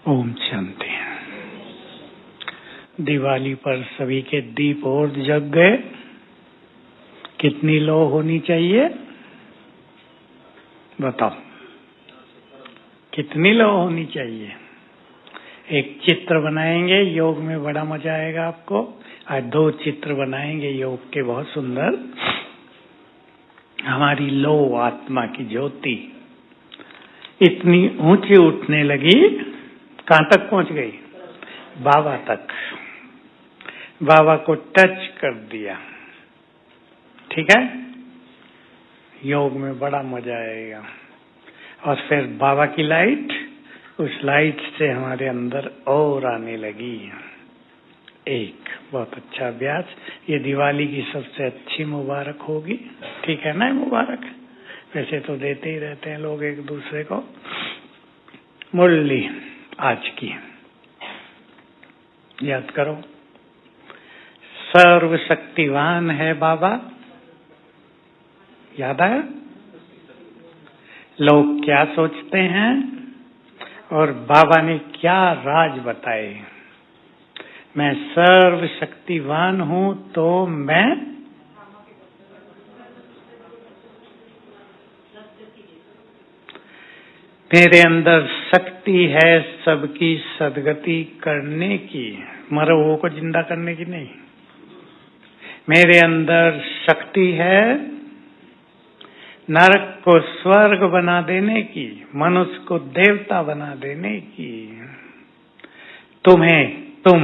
ओम शांति। दिवाली पर सभी के दीप और जग गए। कितनी लौ होनी चाहिए बताओ, कितनी लौ होनी चाहिए? एक चित्र बनाएंगे, योग में बड़ा मजा आएगा आपको। आज 2 चित्र बनाएंगे योग के, बहुत सुंदर। हमारी लौ आत्मा की ज्योति इतनी ऊंची उठने लगी, कहां तक पहुंच गई? बाबा तक। बाबा को टच कर दिया। ठीक है, योग में बड़ा मजा आएगा। और फिर बाबा की लाइट, उस लाइट से हमारे अंदर और आने लगी। एक बहुत अच्छा अभ्यास। ये दिवाली की सबसे अच्छी मुबारक होगी। ठीक है ना? मुबारक वैसे तो देते ही रहते हैं लोग एक दूसरे को। मुरली आज की याद करो। सर्वशक्तिवान है बाबा। याद आया? लोग क्या सोचते हैं और बाबा ने क्या राज बताए? मैं सर्वशक्तिवान हूं तो मैं मेरे अंदर शक्ति है सबकी सदगति करने की, मरे हुओं को जिंदा करने की नहीं। मेरे अंदर शक्ति है नरक को स्वर्ग बना देने की, मनुष्य को देवता बना देने की। तुम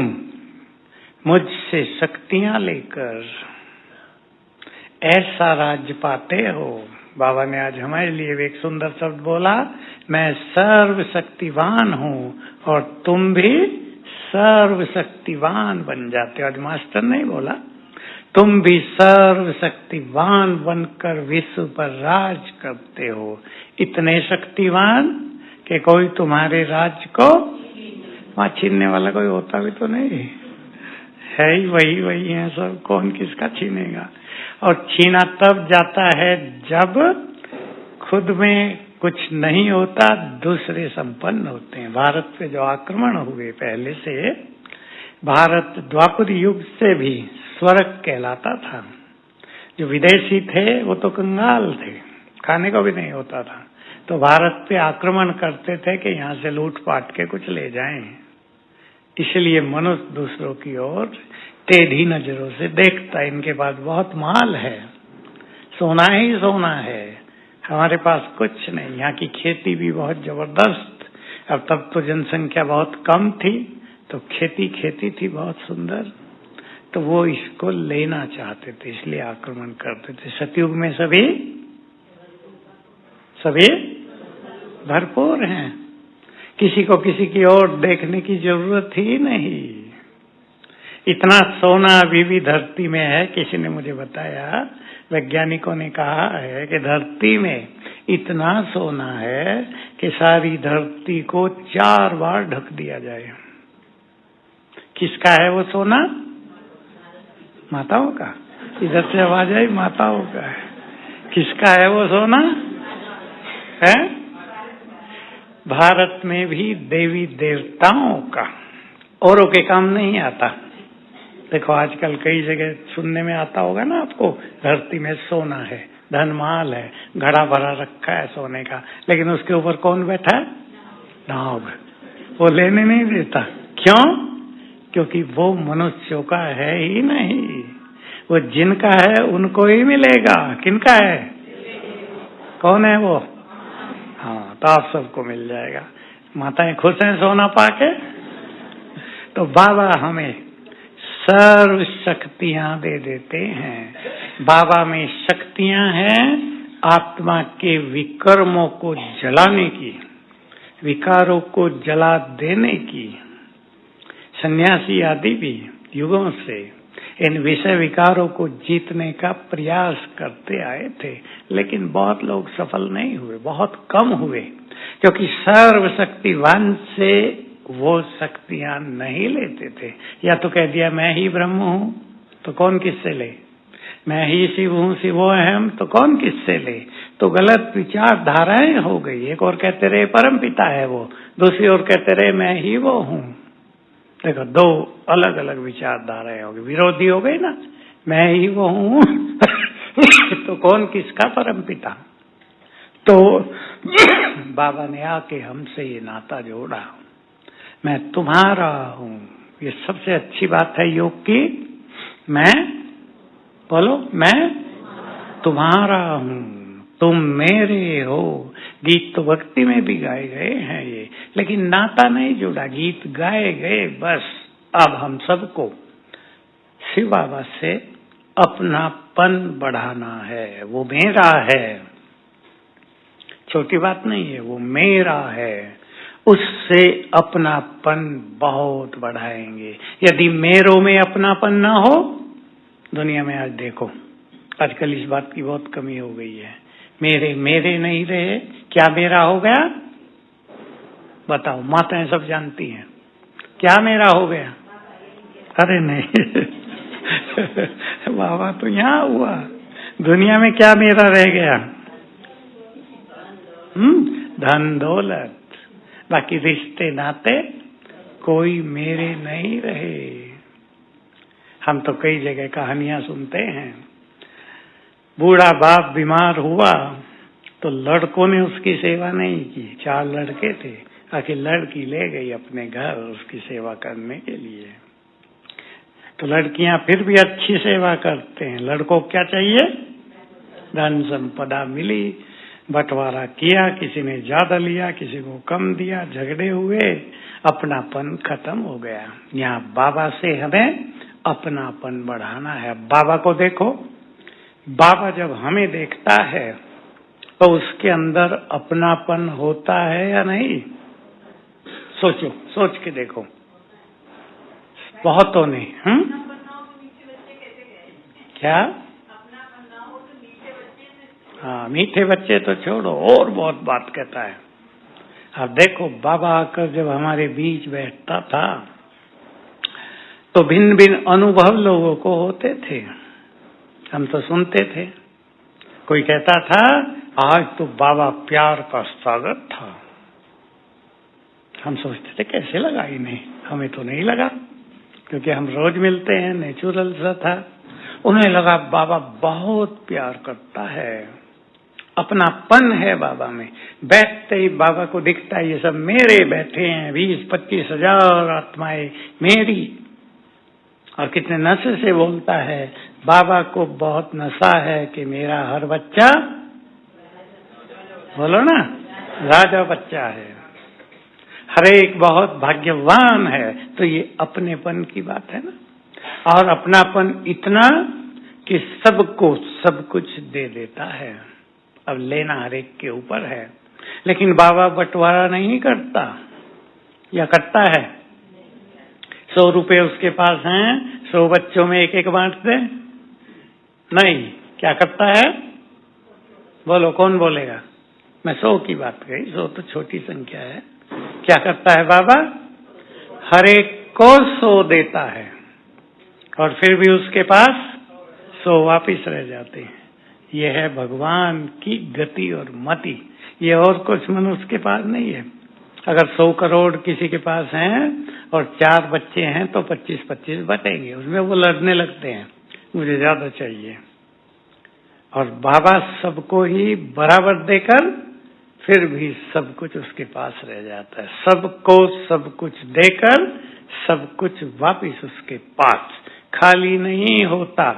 मुझसे शक्तियां लेकर ऐसा राज्य पाते हो। बाबा ने आज हमारे लिए एक सुंदर शब्द बोला, मैं सर्वशक्तिवान हूं और तुम भी सर्वशक्तिवान बन जाते हो। आज मास्टर नहीं बोला, तुम भी सर्वशक्तिवान बनकर विश्व पर राज करते हो। इतने शक्तिवान कि कोई तुम्हारे राज्य को वहां छीनने वाला कोई होता भी तो नहीं है। ही वही है सब, कौन किसका छीनेगा? और छीना तब जाता है जब खुद में कुछ नहीं होता, दूसरे संपन्न होते हैं। भारत पे जो आक्रमण हुए पहले से, भारत द्वापर युग से भी स्वर्ग कहलाता था। जो विदेशी थे वो तो कंगाल थे, खाने को भी नहीं होता था, तो भारत पे आक्रमण करते थे कि यहाँ से लूट पाट के कुछ ले जाएं। इसलिए मनुष्य दूसरों की ओर टेढ़ी नजरों से देखता है। इनके पास बहुत माल है, सोना ही सोना है, हमारे पास कुछ नहीं। यहाँ की खेती भी बहुत जबरदस्त। अब तब तो जनसंख्या बहुत कम थी, तो खेती थी बहुत सुंदर, तो वो इसको लेना चाहते थे, इसलिए आक्रमण करते थे। सतयुग में सभी भरपूर हैं, किसी को किसी की ओर देखने की जरूरत ही नहीं। इतना सोना अभी भी धरती में है। किसी ने मुझे बताया, वैज्ञानिकों ने कहा है कि धरती में इतना सोना है कि सारी धरती को 4 बार ढक दिया जाए। किसका है वो सोना? माताओं का। इधर से आवाज आई, माताओं का है। किसका है वो सोना? है भारत में भी देवी देवताओं का, औरों के काम नहीं आता। देखो आजकल कई जगह सुनने में आता होगा ना आपको, धरती में सोना है, धनमाल है, घड़ा भरा रखा है सोने का, लेकिन उसके ऊपर कौन बैठा है? नाग। वो लेने नहीं देता। क्यों? क्योंकि वो मनुष्यों का है ही नहीं। वो जिनका है उनको ही मिलेगा। किनका है? कौन है वो? हाँ, तो आप सबको मिल जाएगा। माताएं खुश हैं सोना पाके। तो बाबा हमें सर्व शक्तियां दे देते हैं। बाबा में शक्तियां हैं आत्मा के विकर्मों को जलाने की, विकारों को जला देने की। सन्यासी आदि भी युगों से इन विषय विकारों को जीतने का प्रयास करते आए थे, लेकिन बहुत लोग सफल नहीं हुए, बहुत कम हुए, क्योंकि सर्वशक्तिवान से वो शक्तियां नहीं लेते थे। या तो कह दिया मैं ही ब्रह्म हूं, तो कौन किससे ले? मैं ही शिव हूं, शिवो अहम, तो कौन किससे ले? तो गलत विचारधाराएं हो गई। एक और कहते रहे परम पिता है वो, दूसरी ओर कहते रहे मैं ही वो हूँ। देखो, दो अलग अलग विचारधाराएं हो गई, विरोधी हो गई ना। मैं ही वो हूँ तो कौन किसका परम पिता? तो बाबा ने आके हमसे ये नाता जोड़ा, मैं तुम्हारा हूँ। ये सबसे अच्छी बात है योग की। मैं, बोलो, मैं तुम्हारा हूँ, तुम मेरे हो। गीत तो भक्ति में भी गाए गए हैं ये, लेकिन नाता नहीं जुड़ा। गीत गाए गए बस। अब हम सबको शिव बाबा से अपनापन बढ़ाना है। वो मेरा है, छोटी बात नहीं है, वो मेरा है। उससे अपनापन बहुत बढ़ाएंगे। यदि मेरों में अपनापन ना हो, दुनिया में आज देखो, आजकल इस बात की बहुत कमी हो गई है। मेरे मेरे नहीं रहे, क्या मेरा हो गया? बताओ, माताएं सब जानती हैं, क्या मेरा हो गया? अरे नहीं बाबा तो यहाँ हुआ, दुनिया में क्या मेरा रह गया? धन दौलत, बाकी रिश्ते नाते कोई मेरे नहीं रहे। हम तो कई जगह कहानियां सुनते हैं, बूढ़ा बाप बीमार हुआ तो लड़कों ने उसकी सेवा नहीं की। 4 लड़के थे, आखिर लड़की ले गई अपने घर उसकी सेवा करने के लिए। तो लड़कियां फिर भी अच्छी सेवा करते हैं, लड़कों को क्या चाहिए? धन संपदा मिली, बंटवारा किया, किसी ने ज्यादा लिया, किसी को कम दिया, झगड़े हुए, अपनापन खत्म हो गया। यहाँ बाबा से हमें अपनापन बढ़ाना है। बाबा को देखो, बाबा जब हमें देखता है तो उसके अंदर अपनापन होता है या नहीं? सोचो, सोच के देखो। बहुतों ने क्या? हाँ, मीठे बच्चे तो छोड़ो, और बहुत बात कहता है। अब देखो, बाबा आकर जब हमारे बीच बैठता था तो भिन्न भिन्न अनुभव लोगों को होते थे, हम तो सुनते थे। कोई कहता था आज तो बाबा प्यार का स्वागत था। हम सोचते थे कैसे लगा इन्हें, हमें तो नहीं लगा क्योंकि हम रोज मिलते हैं, नेचुरल सा था। उन्हें लगा बाबा बहुत प्यार करता है, अपनापन है बाबा में। बैठते ही बाबा को दिखता है ये सब मेरे बैठे हैं, 20-25 हजार आत्माएं मेरी। और कितने नशे से बोलता है, बाबा को बहुत नशा है कि मेरा हर बच्चा, बोलो ना, राजा बच्चा है, हर एक बहुत भाग्यवान है। तो ये अपनेपन की बात है ना। और अपनापन इतना कि सबको सब कुछ दे देता है। अब लेना हर एक के ऊपर है, लेकिन बाबा बंटवारा नहीं करता, या करता है? 100 रुपए उसके पास हैं, 100 बच्चों में एक एक बांट दे? नहीं, क्या करता है? बोलो, कौन बोलेगा? मैं 100 की बात कही, 100 तो छोटी संख्या है। क्या करता है बाबा? हर एक को 100 देता है, और फिर भी उसके पास 100 वापिस रह जाते हैं। ये है भगवान की गति और मति। ये और कुछ मनुष्य के पास नहीं है। अगर 100 करोड़ किसी के पास हैं और 4 बच्चे हैं तो 25-25 बटेंगे, उसमें वो लड़ने लगते हैं, मुझे ज्यादा चाहिए। और बाबा सबको ही बराबर देकर फिर भी सब कुछ उसके पास रह जाता है। सबको सब कुछ देकर सब कुछ वापिस उसके पास, खाली नहीं होता।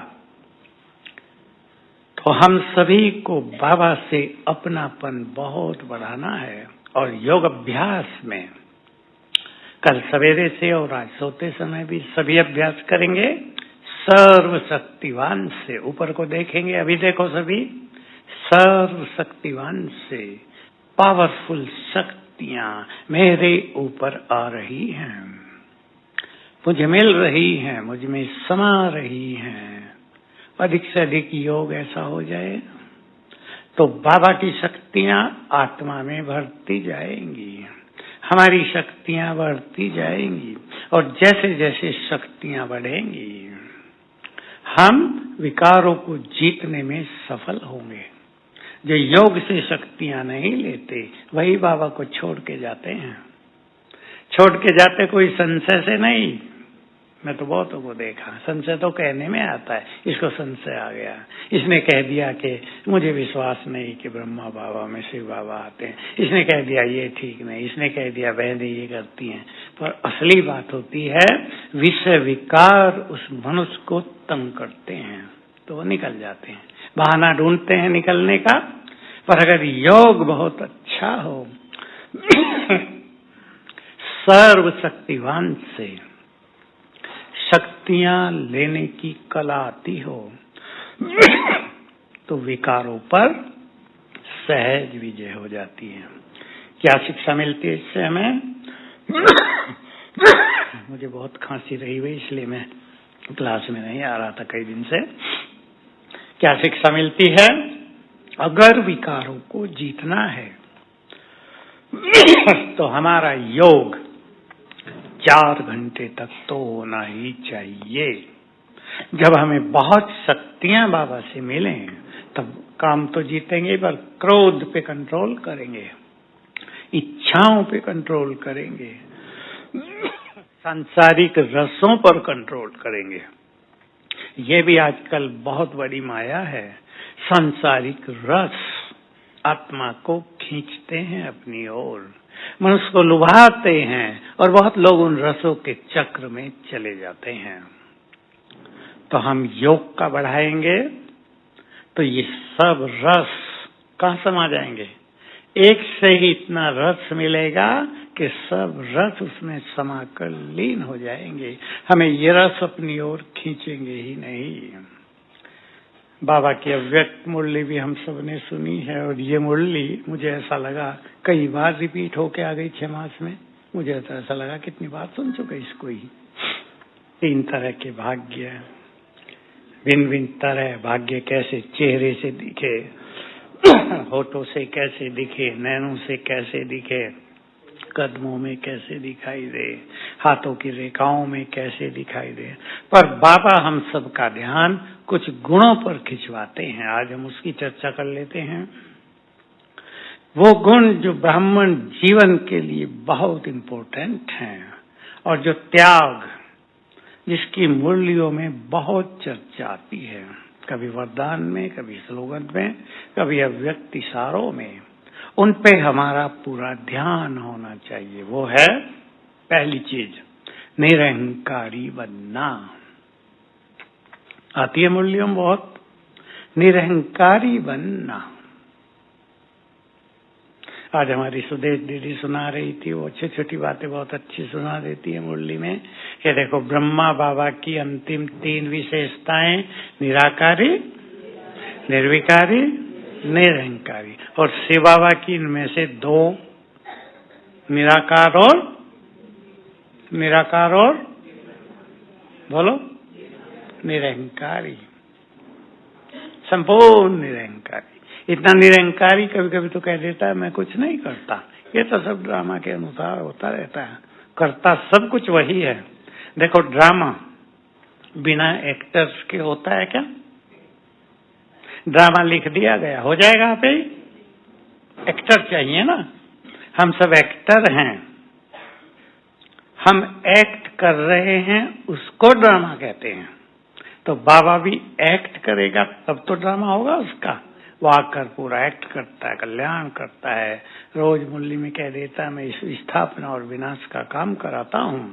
तो हम सभी को बाबा से अपनापन बहुत बढ़ाना है। और योग अभ्यास में कल सवेरे से और आज सोते समय भी सभी अभ्यास करेंगे सर्वशक्तिवान से। ऊपर को देखेंगे, अभी देखो सभी, सर्वशक्तिवान से पावरफुल शक्तियां मेरे ऊपर आ रही हैं, मुझे मिल रही हैं, मुझ में समा रही हैं। अधिक से अधिक योग ऐसा हो जाए तो बाबा की शक्तियां आत्मा में बढ़ती जाएंगी, हमारी शक्तियां बढ़ती जाएंगी। और जैसे जैसे शक्तियां बढ़ेंगी हम विकारों को जीतने में सफल होंगे। जो योग से शक्तियां नहीं लेते वही बाबा को छोड़ के जाते हैं। छोड़ के जाते कोई संशय से नहीं। मैं तो बहुतों को देखा, संशय तो कहने में आता है, इसको संशय आ गया, इसने कह दिया कि मुझे विश्वास नहीं कि ब्रह्मा बाबा में शिव बाबा आते हैं, इसने कह दिया ये ठीक नहीं, इसने कह दिया बहनें ये करती हैं। पर असली बात होती है विषय विकार उस मनुष्य को तंग करते हैं तो वो निकल जाते हैं, बहाना ढूंढते हैं निकलने का। पर अगर योग बहुत अच्छा हो, सर्वशक्तिवान से शक्तियां लेने की कला आती हो तो विकारों पर सहज विजय हो जाती है। क्या शिक्षा मिलती है इससे हमें? मुझे बहुत खांसी रही हुई इसलिए मैं क्लास में नहीं आ रहा था कई दिन से। क्या शिक्षा मिलती है? अगर विकारों को जीतना है तो हमारा योग 4 घंटे तक तो होना ही चाहिए। जब हमें बहुत शक्तियां बाबा से मिले तब काम तो जीतेंगे, पर क्रोध पे कंट्रोल करेंगे, इच्छाओं पे कंट्रोल करेंगे, सांसारिक रसों पर कंट्रोल करेंगे। ये भी आजकल बहुत बड़ी माया है। सांसारिक रस आत्मा को खींचते हैं अपनी ओर, मनुष्य को लुभाते हैं और बहुत लोग उन रसों के चक्र में चले जाते हैं। तो हम योग का बढ़ाएंगे तो ये सब रस कहाँ समा जाएंगे? एक से ही इतना रस मिलेगा कि सब रस उसमें समाकर लीन हो जाएंगे। हमें ये रस अपनी ओर खींचेंगे ही नहीं। बाबा की अव्यक्त मुरली भी हम सब ने सुनी है और ये मुरली मुझे ऐसा लगा कई बार रिपीट होके आ गई 6 मास में। मुझे तो ऐसा लगा कितनी बार सुन चुके इसको ही। 3 तरह के भाग्य, भिन्न भिन्न तरह भाग्य कैसे चेहरे से दिखे, होठों से कैसे दिखे, नैनों से कैसे दिखे, कदमों में कैसे दिखाई दे, हाथों की रेखाओं में कैसे दिखाई दे। पर बाबा हम सब का ध्यान कुछ गुणों पर खिंचवाते हैं। आज हम उसकी चर्चा कर लेते हैं। वो गुण जो ब्राह्मण जीवन के लिए बहुत इम्पोर्टेंट हैं और जो त्याग, जिसकी मुरलियों में बहुत चर्चा आती है, कभी वरदान में, कभी स्लोगन में, कभी अव्यक्त इशारों में, उन पे हमारा पूरा ध्यान होना चाहिए। वो है पहली चीज, निरहंकारी बनना। आती है मुरलियों में बहुत, निरहंकारी बनना। आज हमारी सुदेश दीदी सुना रही थी, वो छोटी छोटी बातें बहुत अच्छी सुना देती है मुरली में। कि देखो ब्रह्मा बाबा की अंतिम 3 विशेषताएं, निराकारी, निर्विकारी, निरहंकारी, और शिव बाबा की इनमें से 2, निराकार और बोलो निरहंकारी, संपूर्ण निरहंकारी। इतना निरहंकारी कभी कभी तो कह देता है मैं कुछ नहीं करता। ये तो सब ड्रामा के अनुसार होता रहता है, करता सब कुछ वही है। देखो ड्रामा बिना एक्टर्स के होता है क्या? ड्रामा लिख दिया गया, हो जाएगा आप ही? एक्टर चाहिए ना। हम सब एक्टर हैं, हम एक्ट कर रहे हैं, उसको ड्रामा कहते हैं। तो बाबा भी एक्ट करेगा तब तो ड्रामा होगा उसका। वो आकर पूरा एक्ट करता है, कल्याण करता है। रोज मुरली में कह देता है मैं इस स्थापना और विनाश का काम कराता हूं।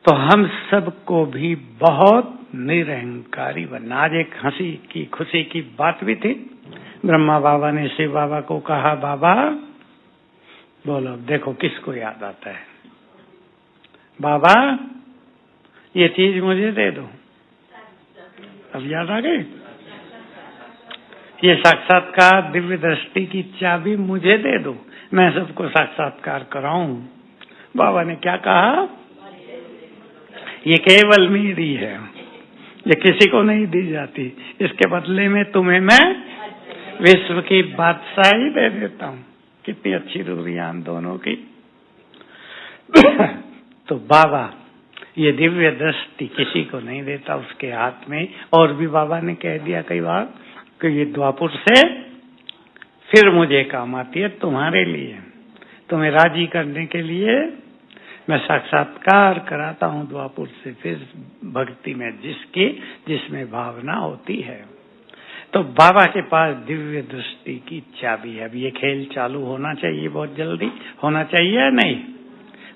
तो हम सबको भी बहुत निरहंकारी बनना। आज एक हंसी की खुशी की बात भी थी। ब्रह्मा बाबा ने शिव बाबा को कहा, बाबा बोलो देखो किसको याद आता है, बाबा ये चीज मुझे दे दो। अब याद आ गई? ये साक्षात्कार दिव्य दृष्टि की चाबी मुझे दे दो, मैं सबको साक्षात्कार कराऊं। बाबा ने क्या कहा? ये केवल मेरी है, ये किसी को नहीं दी जाती। इसके बदले में तुम्हें मैं विश्व की बादशाही दे देता हूं। कितनी अच्छी दूरियां हम दोनों की। तो बाबा ये दिव्य दृष्टि किसी को नहीं देता उसके हाथ में। और भी बाबा ने कह दिया कई बार कि ये द्वापुर से फिर मुझे काम आती है तुम्हारे लिए, तुम्हें राजी करने के लिए मैं साक्षात्कार कराता हूँ द्वापुर से फिर भक्ति में जिसमें भावना होती है। तो बाबा के पास दिव्य दृष्टि की चाबी है। अब ये खेल चालू होना चाहिए, बहुत जल्दी होना चाहिए या नहीं?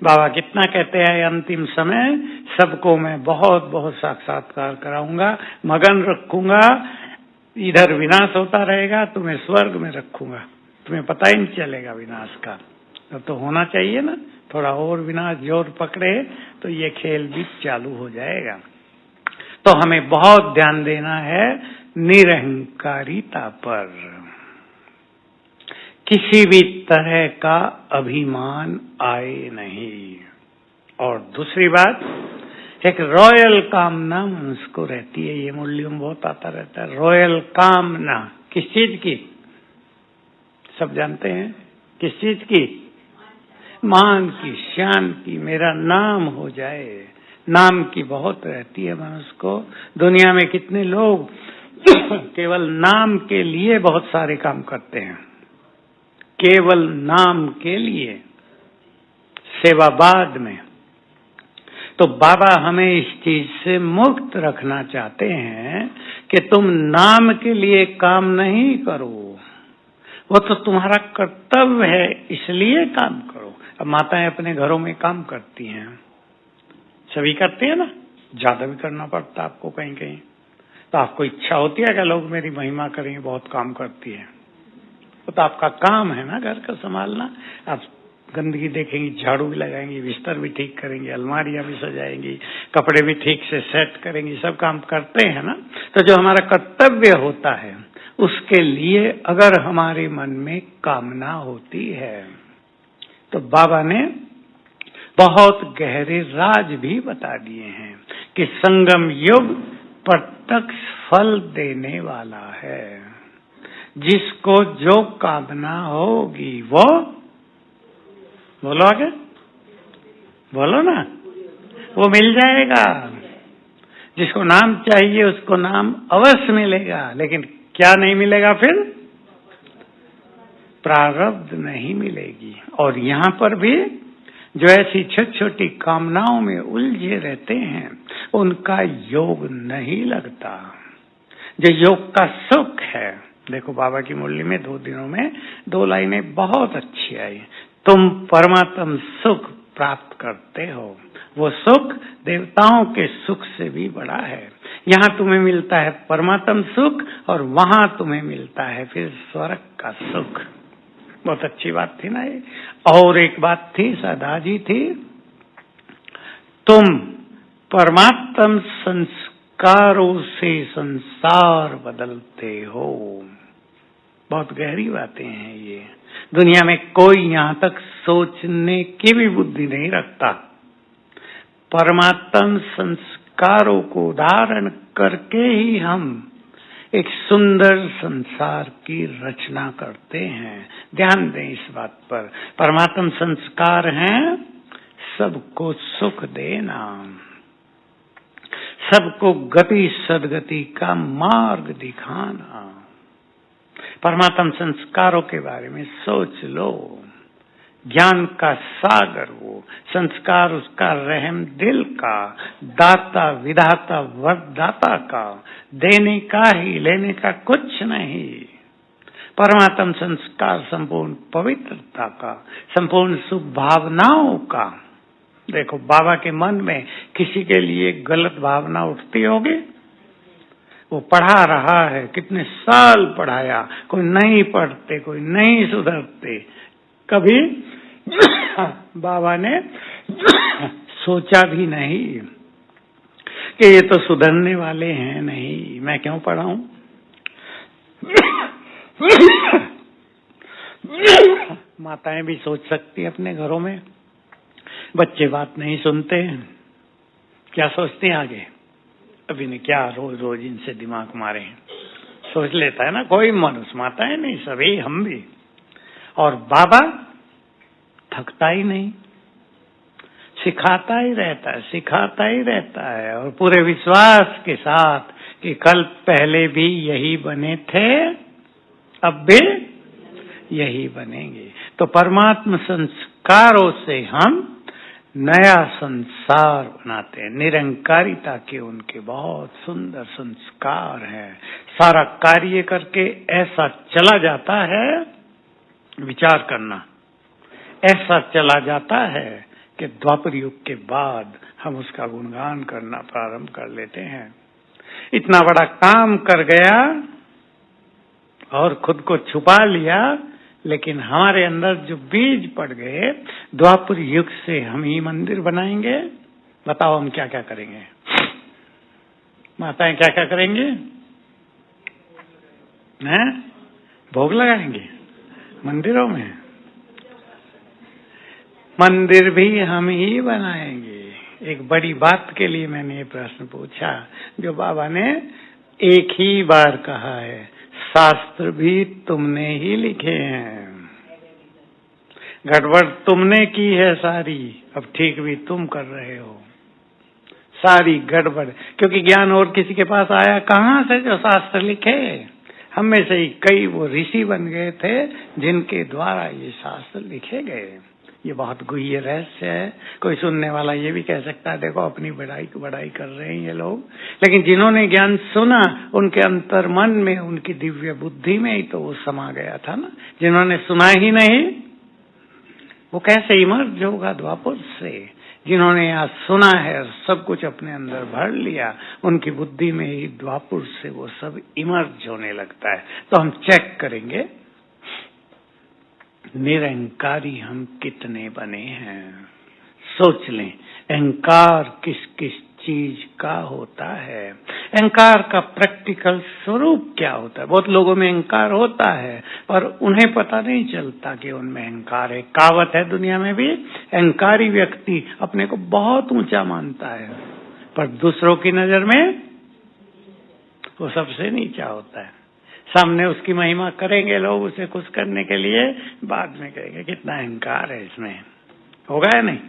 बाबा कितना कहते हैं, अंतिम समय सबको मैं बहुत बहुत साक्षात्कार कराऊंगा, मगन रखूंगा, इधर विनाश होता रहेगा, तुम्हें स्वर्ग में रखूंगा, तुम्हें पता ही नहीं चलेगा विनाश का। तो होना चाहिए ना, थोड़ा और विनाश जोर पकड़े तो ये खेल भी चालू हो जाएगा। तो हमें बहुत ध्यान देना है निरहंकारिता पर, किसी भी तरह का अभिमान आए नहीं। और दूसरी बात, एक रॉयल कामना मनुष्य को रहती है, ये मुरलियों में बहुत आता रहता है, रॉयल कामना। किस चीज की? सब जानते हैं किस चीज की? मान की, शान की, मेरा नाम हो जाए। नाम की बहुत रहती है मनुष्य को। दुनिया में कितने लोग केवल नाम के लिए बहुत सारे काम करते हैं, केवल नाम के लिए, सेवा बाद में। तो बाबा हमें इस चीज से मुक्त रखना चाहते हैं कि तुम नाम के लिए काम नहीं करो, वो तो तुम्हारा कर्तव्य है, इसलिए काम करो। अब माताएं अपने घरों में काम करती हैं, सभी करते हैं ना, ज्यादा भी करना पड़ता आपको कहीं कहीं। तो आपको इच्छा होती है कि लोग मेरी महिमा करेंगे, बहुत काम करती है, तो आपका काम है ना घर का संभालना। आप गंदगी देखेंगी, झाड़ू भी लगाएंगी, बिस्तर भी ठीक करेंगी, अलमारियां भी सजाएंगी, कपड़े भी ठीक से सेट करेंगी, सब काम करते हैं ना। तो जो हमारा कर्तव्य होता है उसके लिए अगर हमारे मन में कामना होती है तो बाबा ने बहुत गहरे राज भी बता दिए हैं कि संगम युग प्रत्यक्ष फल देने वाला है। जिसको जो कामना होगी वो, बोलो आगे, बोलो ना, वो मिल जाएगा। जिसको नाम चाहिए उसको नाम अवश्य मिलेगा, लेकिन क्या नहीं मिलेगा फिर? प्रारब्ध नहीं मिलेगी। और यहाँ पर भी जो ऐसी छोटी छोटी कामनाओं में उलझे रहते हैं उनका योग नहीं लगता। जो योग का सुख है, देखो बाबा की मुरली में 2 दिनों में 2 लाइनें बहुत अच्छी आई। तुम परमात्म सुख प्राप्त करते हो, वो सुख देवताओं के सुख से भी बड़ा है। यहाँ तुम्हें मिलता है परमात्म सुख और वहां तुम्हें मिलता है फिर स्वर्ग का सुख। बहुत अच्छी बात थी ना ये। और एक बात थी, सदा जी थी, तुम परमात्म संस्कारों से संसार बदलते हो। बहुत गहरी बातें हैं ये। दुनिया में कोई यहाँ तक सोचने की भी बुद्धि नहीं रखता। परमात्म संस्कारों को धारण करके ही हम एक सुंदर संसार की रचना करते हैं। ध्यान दें इस बात पर। परमात्म संस्कार हैं सबको सुख देना, सबको गति सदगति का मार्ग दिखाना। परमात्म संस्कारों के बारे में सोच लो। ज्ञान का सागर वो संस्कार, उसका रहम दिल का, दाता विधाता वरदाता का, देने का ही, लेने का कुछ नहीं। परमात्म संस्कार संपूर्ण पवित्रता का, संपूर्ण शुभ भावनाओं का। देखो बाबा के मन में किसी के लिए गलत भावना उठती होगी? वो पढ़ा रहा है, कितने साल पढ़ाया, कोई नहीं पढ़ते, कोई नहीं सुधरते। कभी बाबा ने सोचा भी नहीं कि ये तो सुधरने वाले हैं नहीं, मैं क्यों पढ़ाऊं। माताएं भी सोच सकती अपने घरों में, बच्चे बात नहीं सुनते, क्या सोचते हैं आगे, अभी ने क्या रोज रोज इनसे दिमाग मारे, सोच लेता है ना कोई मनुष्य। माताएं नहीं, सभी हम भी। और बाबा थकता ही नहीं, सिखाता ही रहता है, सिखाता ही रहता है, और पूरे विश्वास के साथ कि कल पहले भी यही बने थे, अब भी यही बनेंगे। तो परमात्मा संस्कारों से हम नया संसार बनाते हैं। निरंकारिता के उनके बहुत सुंदर संस्कार हैं। सारा कार्य करके ऐसा चला जाता है, विचार करना, ऐसा चला जाता है कि द्वापर युग के बाद हम उसका गुणगान करना प्रारंभ कर लेते हैं। इतना बड़ा काम कर गया और खुद को छुपा लिया, लेकिन हमारे अंदर जो बीज पड़ गए, द्वापर युग से हम ही मंदिर बनाएंगे। बताओ हम क्या क्या करेंगे? माताएं क्या क्या करेंगे? हैं? भोग लगाएंगे मंदिरों में। मंदिर भी हम ही बनाएंगे। एक बड़ी बात के लिए मैंने ये प्रश्न पूछा, जो बाबा ने एक ही बार कहा है, शास्त्र भी तुमने ही लिखे हैं, गड़बड़ तुमने की है सारी, अब ठीक भी तुम कर रहे हो। सारी गड़बड़, क्योंकि ज्ञान और किसी के पास आया कहाँ से जो शास्त्र लिखे? हम में से ही कई वो ऋषि बन गए थे जिनके द्वारा ये शास्त्र लिखे गए। ये बहुत गुह्य रहस्य है। कोई सुनने वाला ये भी कह सकता है देखो अपनी बड़ाई कर रहे हैं ये लोग, लेकिन जिन्होंने ज्ञान सुना उनके अंतर मन में, उनकी दिव्य बुद्धि में ही तो वो समा गया था ना। जिन्होंने सुना ही नहीं वो कैसे इमर्ज होगा द्वापर से? जिन्होंने यहाँ सुना है और सब कुछ अपने अंदर भर लिया, उनकी बुद्धि में ही द्वापर से वो सब इमर्ज होने लगता है। तो हम चेक करेंगे निरंकारी हम कितने बने हैं। सोच लें, अहंकार किस किस चीज का होता है, अहंकार का प्रैक्टिकल स्वरूप क्या होता है। बहुत लोगों में अहंकार होता है और उन्हें पता नहीं चलता कि उनमें अहंकार है। कहावत है दुनिया में भी, अहंकारी व्यक्ति अपने को बहुत ऊंचा मानता है पर दूसरों की नजर में वो सबसे नीचा होता है। सामने उसकी महिमा करेंगे लोग उसे खुश करने के लिए, बाद में कहेंगे कितना अहंकार है इसमें। होगा या नहीं?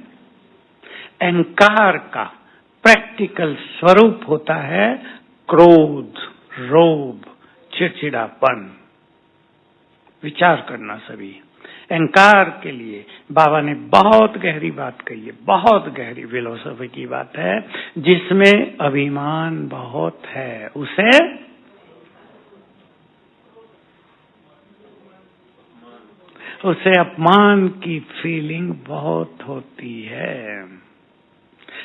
अहंकार का प्रैक्टिकल स्वरूप होता है क्रोध, रोब, चिड़चिड़ापन। विचार करना सभी। अहंकार के लिए बाबा ने बहुत गहरी बात कही है, बहुत गहरी फिलोसफी की बात है। जिसमें अभिमान बहुत है उसे अपमान की फीलिंग बहुत होती है।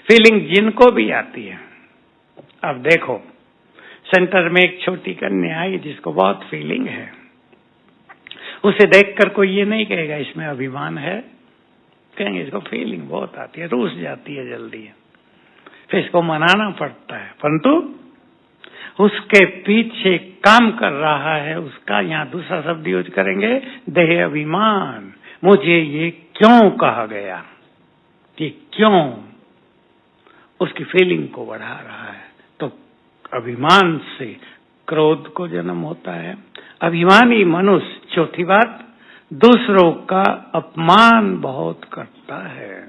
फीलिंग जिनको भी आती है। अब देखो, सेंटर में एक छोटी कन्या आई जिसको बहुत फीलिंग है। उसे देखकर कोई ये नहीं कहेगा इसमें अभिमान है, कहेंगे इसको फीलिंग बहुत आती है, रूस जाती है जल्दी, फिर इसको मनाना पड़ता है। परंतु उसके पीछे काम कर रहा है उसका, यहाँ दूसरा शब्द यूज करेंगे, देह अभिमान। मुझे ये क्यों कहा गया, कि क्यों उसकी फीलिंग को बढ़ा रहा है। तो अभिमान से क्रोध को जन्म होता है। अभिमानी मनुष्य, चौथी बात, दूसरों का अपमान बहुत करता है।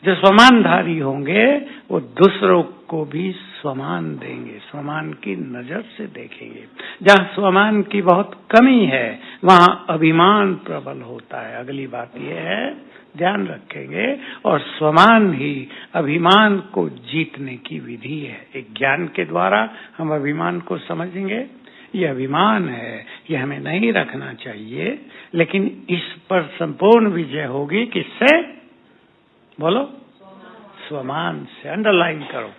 जो स्वमानधारी होंगे वो दूसरों को भी स्वमान देंगे, स्वमान की नजर से देखेंगे। जहाँ स्वमान की बहुत कमी है वहाँ अभिमान प्रबल होता है। अगली बात यह है, ध्यान रखेंगे, और स्वमान ही अभिमान को जीतने की विधि है। एक ज्ञान के द्वारा हम अभिमान को समझेंगे, ये अभिमान है, ये हमें नहीं रखना चाहिए, लेकिन इस पर संपूर्ण विजय होगी किससे? बोलो, स्वमान से। अंडरलाइन करो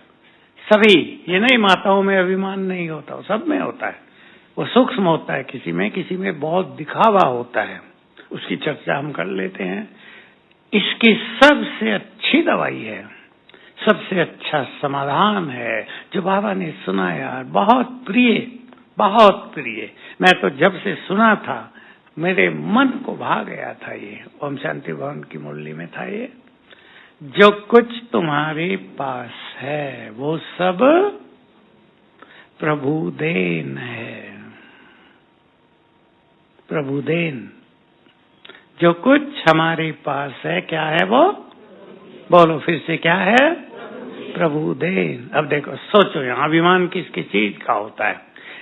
सभी। ये नहीं माताओं में अभिमान नहीं होता, वो सब में होता है। वो सूक्ष्म होता है, किसी में बहुत दिखावा होता है, उसकी चर्चा हम कर लेते हैं। इसकी सबसे अच्छी दवाई है, सबसे अच्छा समाधान है जो बाबा ने सुनाया, बहुत प्रिय, बहुत प्रिय। मैं तो जब से सुना था मेरे मन को भा गया था। ये ओम शांति भवन की मुरली में था ये, जो कुछ तुम्हारे पास है वो सब प्रभु देन है। प्रभु देन, जो कुछ हमारे पास है क्या है वो? बोलो फिर से, क्या है? प्रभु देन। अब देखो, सोचो यहाँ अभिमान किसकी चीज का होता है?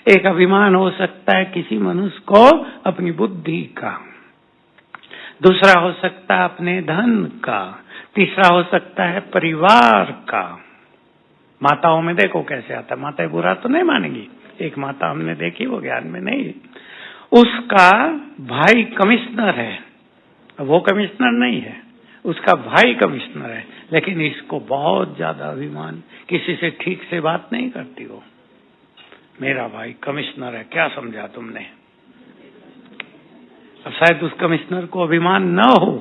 एक अभिमान हो सकता है किसी मनुष्य को अपनी बुद्धि का, दूसरा हो सकता है अपने धन का, तीसरा हो सकता है परिवार का। माताओं में देखो कैसे आता है, माताएं बुरा तो नहीं मानेंगी। एक माता हमने देखी, वो ज्ञान में नहीं, उसका भाई कमिश्नर है, वो कमिश्नर नहीं है, उसका भाई कमिश्नर है, लेकिन इसको बहुत ज्यादा अभिमान, किसी से ठीक से बात नहीं करती वो। मेरा भाई कमिश्नर है, क्या समझा तुमने? अब शायद उस कमिश्नर को अभिमान न हो,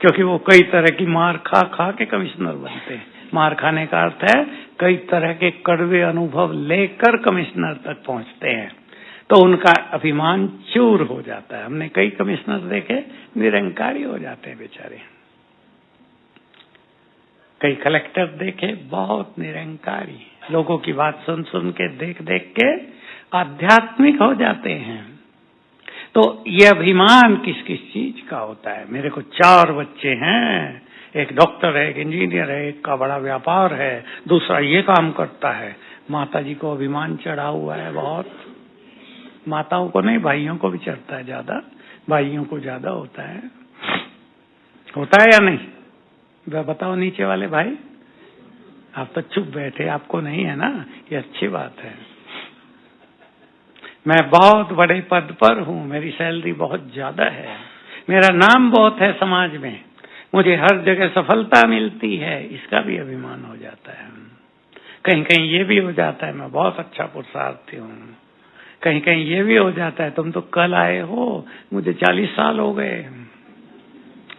क्योंकि वो कई तरह की मार खा खा के कमिश्नर बनते हैं। मार खाने का अर्थ है कई तरह के कड़वे अनुभव लेकर कमिश्नर तक पहुंचते हैं, तो उनका अभिमान चूर हो जाता है। हमने कई कमिश्नर देखे, निरंकारी हो जाते हैं बेचारे। कई कलेक्टर देखे, बहुत निरंकारी, लोगों की बात सुन सुन के, देख देख के आध्यात्मिक हो जाते हैं। तो ये अभिमान किस किस चीज का होता है? मेरे को 4 बच्चे हैं, एक डॉक्टर है, एक इंजीनियर है, एक का बड़ा व्यापार है, दूसरा ये काम करता है। माता जी को अभिमान चढ़ा हुआ है बहुत। माताओं को नहीं, भाइयों को भी चढ़ता है ज्यादा, भाइयों को ज्यादा होता है या नहीं? वह बताओ नीचे वाले भाई, आप तो चुप बैठे, आपको नहीं है ना, ये अच्छी बात है। मैं बहुत बड़े पद पर हूँ, मेरी सैलरी बहुत ज्यादा है, मेरा नाम बहुत है समाज में, मुझे हर जगह सफलता मिलती है, इसका भी अभिमान हो जाता है। कहीं कहीं ये भी हो जाता है मैं बहुत अच्छा पुरुषार्थी हूँ, कहीं कहीं ये भी हो जाता है तुम तो कल आए हो, मुझे 40 साल हो गए।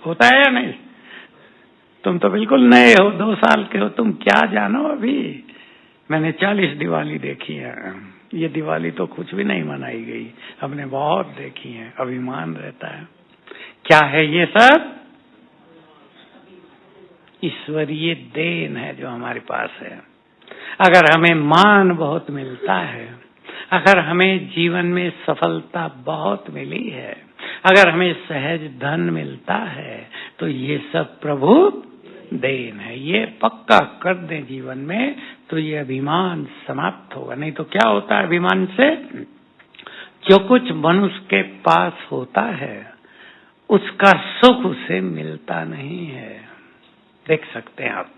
होता है या नहीं? तुम तो बिल्कुल नए हो, 2 साल के हो, तुम क्या जानो अभी। मैंने 40 दिवाली देखी है, ये दिवाली तो कुछ भी नहीं मनाई गई, हमने बहुत देखी है। अभिमान रहता है। क्या है ये सब? ईश्वरीय देन है जो हमारे पास है। अगर हमें मान बहुत मिलता है, अगर हमें जीवन में सफलता बहुत मिली है, अगर हमें सहज धन मिलता है, तो ये सब प्रभु देन है। ये पक्का कर दें जीवन में, तो ये अभिमान समाप्त होगा। नहीं तो क्या होता है अभिमान से? जो कुछ मनुष्य के पास होता है उसका सुख उसे मिलता नहीं है। देख सकते हैं आप।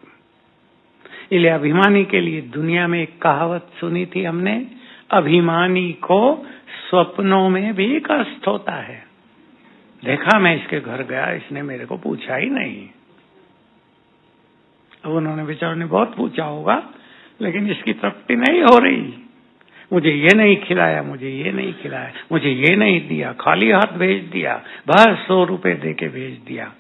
इसलिए अभिमानी के लिए दुनिया में एक कहावत सुनी थी हमने, अभिमानी को स्वप्नों में भी कष्ट होता है। देखा, मैं इसके घर गया, इसने मेरे को पूछा ही नहीं। अब उन्होंने बेचारों ने बहुत पूछा होगा, लेकिन इसकी तृप्ति नहीं हो रही। मुझे ये नहीं खिलाया, मुझे ये नहीं खिलाया, मुझे ये नहीं दिया, खाली हाथ भेज दिया, बस 100 रुपए दे के भेज दिया।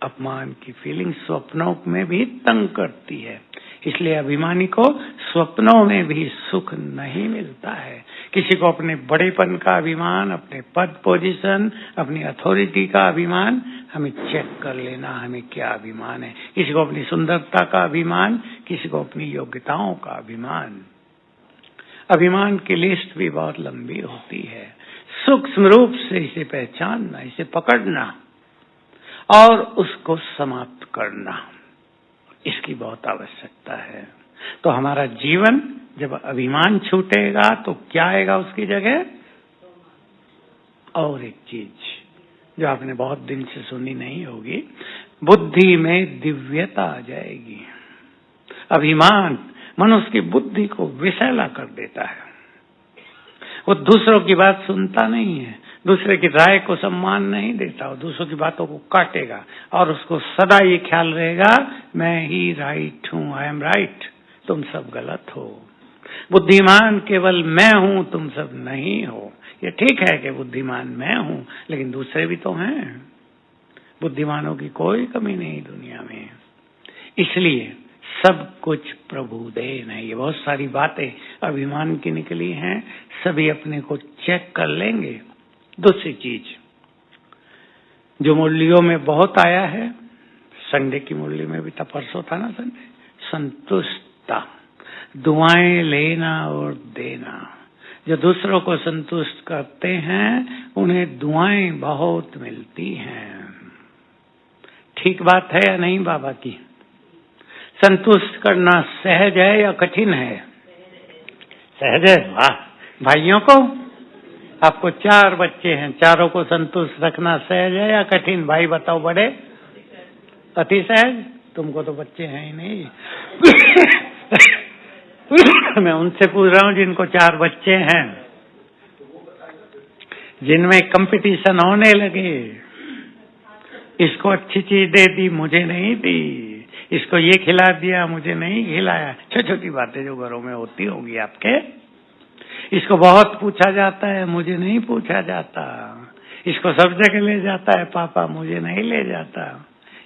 अपमान की फीलिंग स्वप्नों में भी तंग करती है। इसलिए अभिमानी को स्वप्नों में भी सुख नहीं मिलता है। किसी को अपने बड़ेपन का अभिमान, अपने पद पोजीशन, अपनी अथॉरिटी का अभिमान, हमें चेक कर लेना हमें क्या अभिमान है। किसी को अपनी सुंदरता का अभिमान, किसी को अपनी योग्यताओं का अभिमान। अभिमान की लिस्ट भी बहुत लंबी होती है। सूक्ष्म रूप से इसे पहचानना, इसे पकड़ना और उसको समाप्त करना, इसकी बहुत आवश्यकता है। तो हमारा जीवन जब अभिमान छूटेगा तो क्या आएगा उसकी जगह? और एक चीज जो आपने बहुत दिन से सुनी नहीं होगी, बुद्धि में दिव्यता आ जाएगी। अभिमान मनुष्य की बुद्धि को विषैला कर देता है। वो दूसरों की बात सुनता नहीं है, दूसरे की राय को सम्मान नहीं देता, वो दूसरों की बातों को काटेगा और उसको सदा ये ख्याल रहेगा मैं ही राइट हूँ, आई एम राइट, तुम सब गलत हो। बुद्धिमान केवल मैं हूँ, तुम सब नहीं हो। ये ठीक है कि बुद्धिमान मैं हूँ, लेकिन दूसरे भी तो हैं। बुद्धिमानों की कोई कमी नहीं दुनिया में। इसलिए सब कुछ प्रभु देन है। ये बहुत सारी बातें अभिमान की निकली हैं, सभी अपने को चेक कर लेंगे। दूसरी चीज जो मुरलियों में बहुत आया है, संडे की मुरली में भी था, परसों था ना संडे, संतुष्टता, दुआएं लेना और देना। जो दूसरों को संतुष्ट करते हैं उन्हें दुआएं बहुत मिलती हैं। ठीक बात है या नहीं बाबा की? संतुष्ट करना सहज है या कठिन है? सहज है? वाह। भाइयों को, आपको 4 बच्चे हैं, चारों को संतुष्ट रखना सहज है या कठिन? भाई बताओ, बड़े अति सहज? तुमको तो बच्चे हैं ही नहीं। मैं उनसे पूछ रहा हूँ जिनको 4 बच्चे हैं, जिनमें कंपटीशन होने लगे, इसको अच्छी चीज दे दी, मुझे नहीं दी, इसको ये खिला दिया, मुझे नहीं खिलाया। छोटी छोटी बातें जो घरों में होती होंगी आपके। इसको बहुत पूछा जाता है, मुझे नहीं पूछा जाता। इसको सब जगह ले जाता है पापा, मुझे नहीं ले जाता।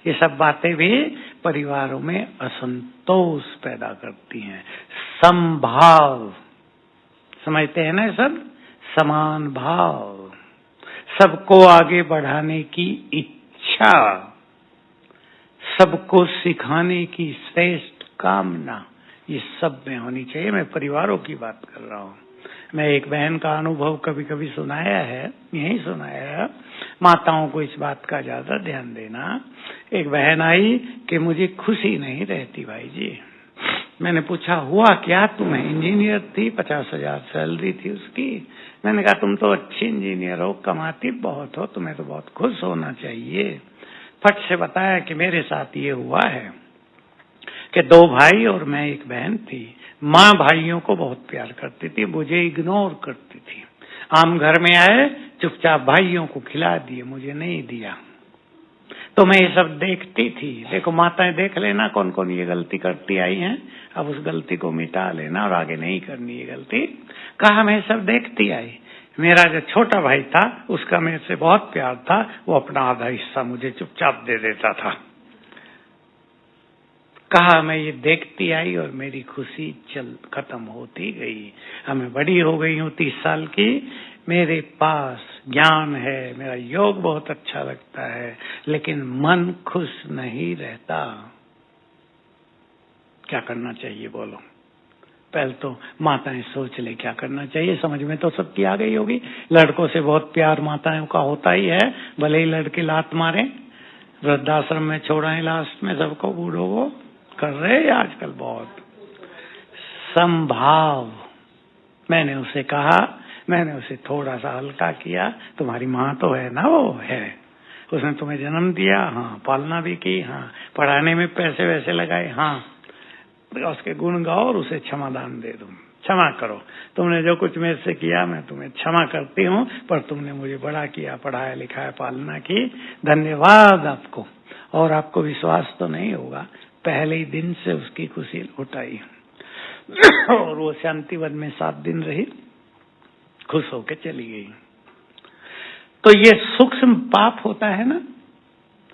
ये सब बातें भी परिवारों में असंतोष पैदा करती हैं। समभाव, समझते हैं ना सब? समान भाव, सबको आगे बढ़ाने की इच्छा, सबको सिखाने की श्रेष्ठ कामना, ये सब में होनी चाहिए। मैं परिवारों की बात कर रहा हूँ। मैं एक बहन का अनुभव कभी कभी सुनाया है, यही सुनाया है। माताओं को इस बात का ज्यादा ध्यान देना। एक बहन आई कि मुझे खुशी नहीं रहती भाई जी। मैंने पूछा हुआ क्या? तुम्हें इंजीनियर थी, 50,000 सैलरी थी उसकी। मैंने कहा तुम तो अच्छी इंजीनियर हो, कमाती बहुत हो, तुम्हें तो बहुत खुश होना चाहिए। फट से बताया कि मेरे साथ ये हुआ है कि 2 भाई और मैं एक बहन थी। माँ भाइयों को बहुत प्यार करती थी, मुझे इग्नोर करती थी। आम घर में आए, चुपचाप भाइयों को खिला दिए, मुझे नहीं दिया। तो मैं ये सब देखती थी। देखो माताएं, देख लेना कौन कौन ये गलती करती आई हैं। अब उस गलती को मिटा लेना और आगे नहीं करनी ये गलती। कहा मैं सब देखती आई। मेरा जो छोटा भाई था उसका मेरे से बहुत प्यार था, वो अपना आधा हिस्सा मुझे चुपचाप दे देता था। कहा मैं ये देखती आई और मेरी खुशी खत्म होती गई। मैं बड़ी हो गई हूँ, 30 साल की, मेरे पास ज्ञान है, मेरा योग बहुत अच्छा लगता है, लेकिन मन खुश नहीं रहता। क्या करना चाहिए बोलो? पहले तो माताएं सोच ले क्या करना चाहिए। समझ में तो सबकी आ गई होगी। लड़कों से बहुत प्यार माताओं का होता ही है, भले ही लड़के लात मारे, वृद्धाश्रम में छोड़ाएं लास्ट में सबको, बूढ़ों को कर रहे हैं आजकल बहुत। संभाव, मैंने उसे कहा, मैंने उसे थोड़ा सा हल्का किया, तुम्हारी माँ तो है ना, वो है, उसने तुम्हें जन्म दिया, हाँ, पालना भी की, हाँ, पढ़ाने में पैसे वैसे लगाए, हाँ, उसके गुण गाओ और उसे क्षमादान दे दो, क्षमा करो। तुमने जो कुछ मेरे से किया मैं तुम्हें क्षमा करती हूँ, पर तुमने मुझे बड़ा किया, पढ़ाया लिखाया, पालना की, धन्यवाद आपको। और आपको विश्वास तो नहीं होगा, पहले ही दिन से उसकी खुशी लौटाई और वो शांतिवन में 7 दिन रही, खुश होकर चली गई। तो ये सूक्ष्म पाप होता है ना,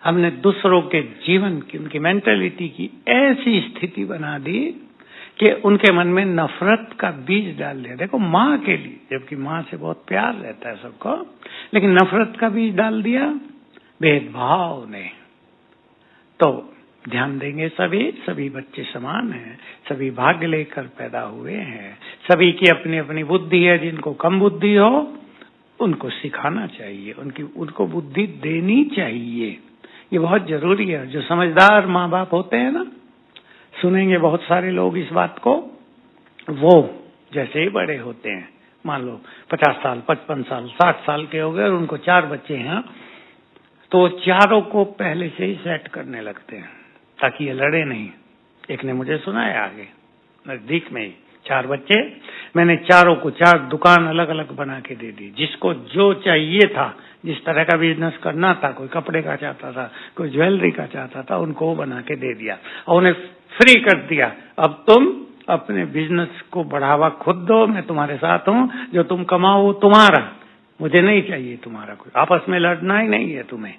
हमने दूसरों के जीवन की, उनकी मेंटालिटी की ऐसी स्थिति बना दी कि उनके मन में नफरत का बीज डाल दिया। देखो माँ के लिए, जबकि माँ से बहुत प्यार रहता है सबको, लेकिन नफरत का बीज डाल दिया भेदभाव ने। तो ध्यान देंगे सभी बच्चे समान हैं, सभी भाग्य लेकर पैदा हुए हैं, सभी की अपनी अपनी बुद्धि है। जिनको कम बुद्धि हो उनको सिखाना चाहिए, उनको बुद्धि देनी चाहिए, ये बहुत जरूरी है। जो समझदार माँ बाप होते हैं ना, सुनेंगे बहुत सारे लोग इस बात को, वो जैसे ही बड़े होते हैं, मान लो 50 साल, 55 साल, 60 साल के हो गए और उनको 4 बच्चे हैं, तो चारों को पहले से ही सेट करने लगते हैं ताकि ये लड़े नहीं। एक ने मुझे सुनाया आगे नजदीक में ही 4 बच्चे, मैंने चारों को 4 दुकान अलग अलग बना के दे दी। जिसको जो चाहिए था, जिस तरह का बिजनेस करना था, कोई कपड़े का चाहता था, कोई ज्वेलरी का चाहता था, उनको वो बना के दे दिया और उन्हें फ्री कर दिया। अब तुम अपने बिजनेस को बढ़ावा खुद दो, मैं तुम्हारे साथ हूँ, जो तुम कमाओ वो तुम्हारा, मुझे नहीं चाहिए तुम्हारा कोई। आपस में लड़ना ही नहीं है तुम्हें,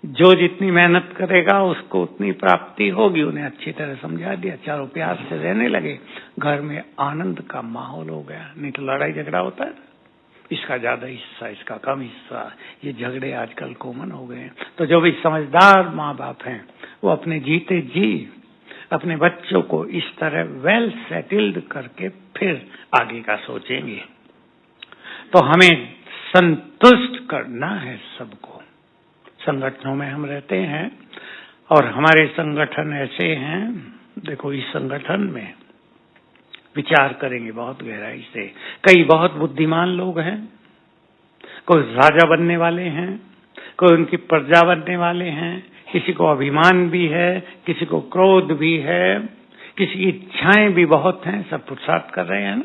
जो जितनी मेहनत करेगा उसको उतनी प्राप्ति होगी। उन्हें अच्छी तरह समझा दिया, चारों प्यार से रहने लगे, घर में आनंद का माहौल हो गया। नहीं तो लड़ाई झगड़ा होता है, इसका ज्यादा हिस्सा, इसका कम हिस्सा, ये झगड़े आजकल कॉमन हो गए हैं। तो जो भी समझदार माँ बाप हैं वो अपने जीते जी अपने बच्चों को इस तरह वेल सेटल्ड करके फिर आगे का सोचेंगे। तो हमें संतुष्ट करना है सबको। संगठनों में हम रहते हैं और हमारे संगठन ऐसे हैं, देखो इस संगठन में विचार करेंगे बहुत गहराई से। कई बहुत बुद्धिमान लोग हैं, कोई राजा बनने वाले हैं, कोई उनकी प्रजा बनने वाले हैं, किसी को अभिमान भी है, किसी को क्रोध भी है, किसी की इच्छाएं भी बहुत हैं, सब पुरुषार्थ कर रहे हैं ना।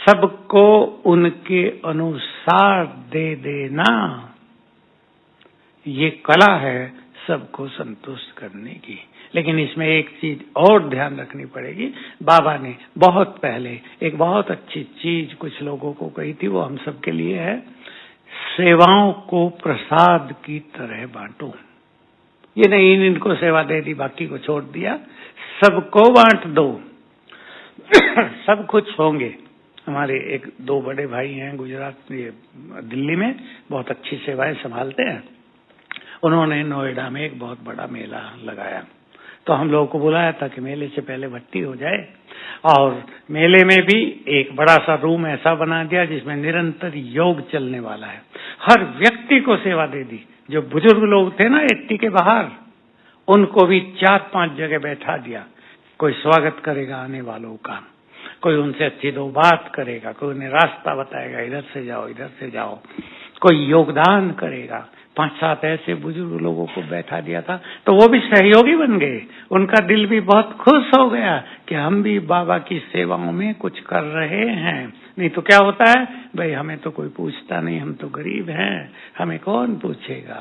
सबको उनके अनुसार दे देना, ये कला है सबको संतुष्ट करने की। लेकिन इसमें एक चीज और ध्यान रखनी पड़ेगी। बाबा ने बहुत पहले एक बहुत अच्छी चीज कुछ लोगों को कही थी, वो हम सबके लिए है, सेवाओं को प्रसाद की तरह बांटो। ये नहीं इनको सेवा दे दी बाकी को छोड़ दिया, सबको बांट दो। सब कुछ होंगे। हमारे एक दो बड़े भाई हैं गुजरात ये दिल्ली में, बहुत अच्छी सेवाएं संभालते हैं। उन्होंने नोएडा में एक बहुत बड़ा मेला लगाया, तो हम लोगों को बुलाया था कि मेले से पहले भट्टी हो जाए। और मेले में भी एक बड़ा सा रूम ऐसा बना दिया जिसमें निरंतर योग चलने वाला है। हर व्यक्ति को सेवा दे दी। जो बुजुर्ग लोग थे ना 80 के बाहर, उनको भी 4-5 जगह बैठा दिया। कोई स्वागत करेगा आने वालों का, कोई उनसे अच्छी दो बात करेगा, कोई उन्हें रास्ता बताएगा, इधर से जाओ इधर से जाओ, कोई योगदान करेगा। 5-7 ऐसे बुजुर्ग लोगों को बैठा दिया था, तो वो भी सहयोगी बन गए। उनका दिल भी बहुत खुश हो गया कि हम भी बाबा की सेवाओं में कुछ कर रहे हैं। नहीं तो क्या होता है, भाई हमें तो कोई पूछता नहीं, हम तो गरीब हैं, हमें कौन पूछेगा।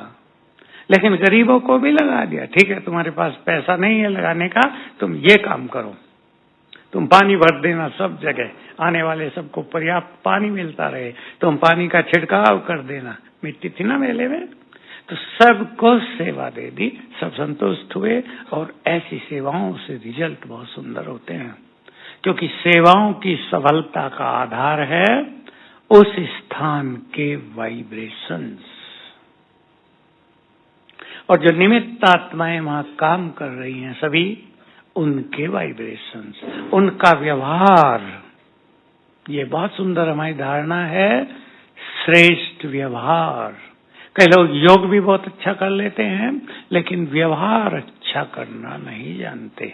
लेकिन गरीबों को भी लगा दिया। ठीक है, तुम्हारे पास पैसा नहीं है लगाने का, तुम ये काम करो, तुम पानी भर देना सब जगह, आने वाले सबको पर्याप्त पानी मिलता रहे, तुम पानी का छिड़काव कर देना। मिट्टी थी ना मेले में, तो सबको सेवा दे दी, सब संतुष्ट हुए। और ऐसी सेवाओं से रिजल्ट बहुत सुंदर होते हैं, क्योंकि सेवाओं की सफलता का आधार है उस स्थान के वाइब्रेशंस। और जो निमित्त आत्माएं वहां काम कर रही हैं सभी, उनके वाइब्रेशंस, उनका व्यवहार, ये बहुत सुंदर हमारी धारणा है, श्रेष्ठ व्यवहार। कई लोग योग भी बहुत अच्छा कर लेते हैं, लेकिन व्यवहार अच्छा करना नहीं जानते।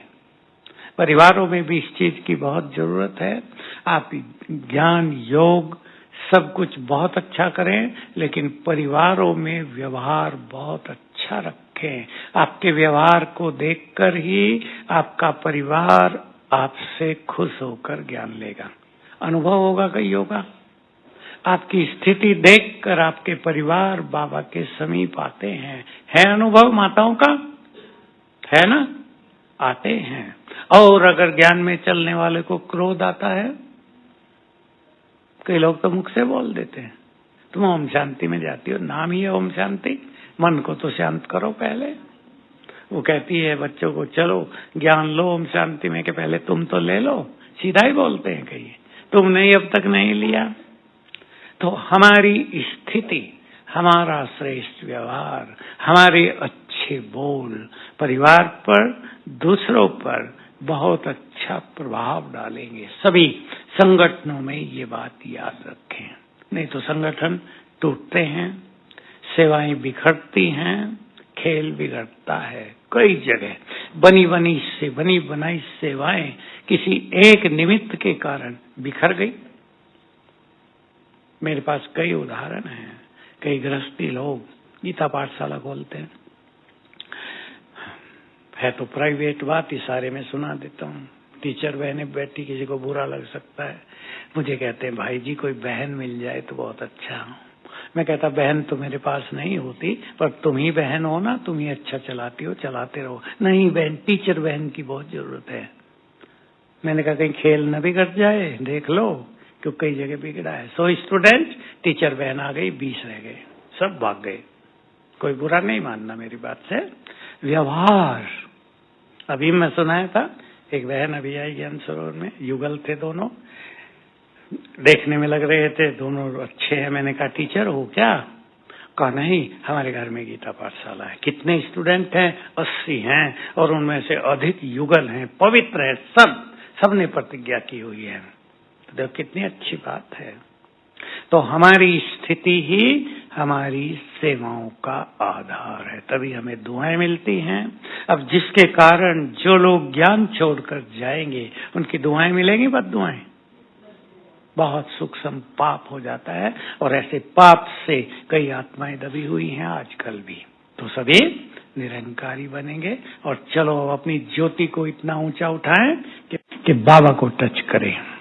परिवारों में भी इस चीज की बहुत जरूरत है। आप ज्ञान योग सब कुछ बहुत अच्छा करें, लेकिन परिवारों में व्यवहार बहुत अच्छा रखें। आपके व्यवहार को देखकर ही आपका परिवार आपसे खुश होकर ज्ञान लेगा। अनुभव होगा कईयों का, आपकी स्थिति देखकर आपके परिवार बाबा के समीप आते हैं। है अनुभव माताओं का? है ना? आते हैं। और अगर ज्ञान में चलने वाले को क्रोध आता है, कई लोग तो मुख से बोल देते हैं, तुम ओम शांति में जाती हो, नाम ही है ओम शांति, मन को तो शांत करो पहले। वो कहती है बच्चों को, चलो ज्ञान लो ओम शांति में, के पहले तुम तो ले लो। सीधा ही बोलते हैं कई, तुमने अब तक नहीं लिया। तो हमारी स्थिति, हमारा श्रेष्ठ व्यवहार, हमारे अच्छे बोल परिवार पर, दूसरों पर बहुत अच्छा प्रभाव डालेंगे। सभी संगठनों में ये बात याद रखें, नहीं तो संगठन टूटते हैं, सेवाएं बिखरती हैं, खेल बिगड़ता है। कई जगह बनी बनाई सेवाएं किसी एक निमित्त के कारण बिखर गई। मेरे पास कई उदाहरण हैं। कई गृहस्थी लोग गीता पाठशाला खोलते हैं, है तो प्राइवेट बात, इशारे में सुना देता हूँ। टीचर बहने बैठी, किसी को बुरा लग सकता है, मुझे कहते हैं भाई जी कोई बहन मिल जाए तो बहुत अच्छा। मैं कहता बहन तो मेरे पास नहीं होती, पर तुम ही बहन हो ना, तुम ही अच्छा चलाती हो, चलाते रहो। नहीं बहन, टीचर बहन की बहुत जरूरत है। मैंने कहा कहीं खेल न बिगड़ जाए, देख लो, क्योंकि कई जगह बिगड़ा है। 100 स्टूडेंट, टीचर बहन आ गई, 20 रह गए, सब भाग गए। कोई बुरा नहीं मानना मेरी बात से। व्यवहार, अभी मैं सुनाया था, एक बहन अभी आई ज्ञान सरोवर में, युगल थे दोनों, देखने में लग रहे थे दोनों अच्छे हैं। मैंने कहा टीचर हो क्या? कहा नहीं, हमारे घर में गीता पाठशाला है। कितने स्टूडेंट हैं? 80 हैं, और उनमें से अधिक युगल हैं, पवित्र है, सबने प्रतिज्ञा की हुई है। तो देखो कितनी अच्छी बात है। तो हमारी स्थिति ही हमारी सेवाओं का आधार है, तभी हमें दुआएं मिलती हैं, अब जिसके कारण जो लोग ज्ञान छोड़कर जाएंगे उनकी दुआएं मिलेंगी, बद्दुआएं। बहुत सूक्ष्म पाप हो जाता है और ऐसे पाप से कई आत्माएं दबी हुई हैं आजकल भी। तो सभी निरंकारी बनेंगे और चलो अपनी ज्योति को इतना ऊंचा उठाएं कि बाबा को टच करें।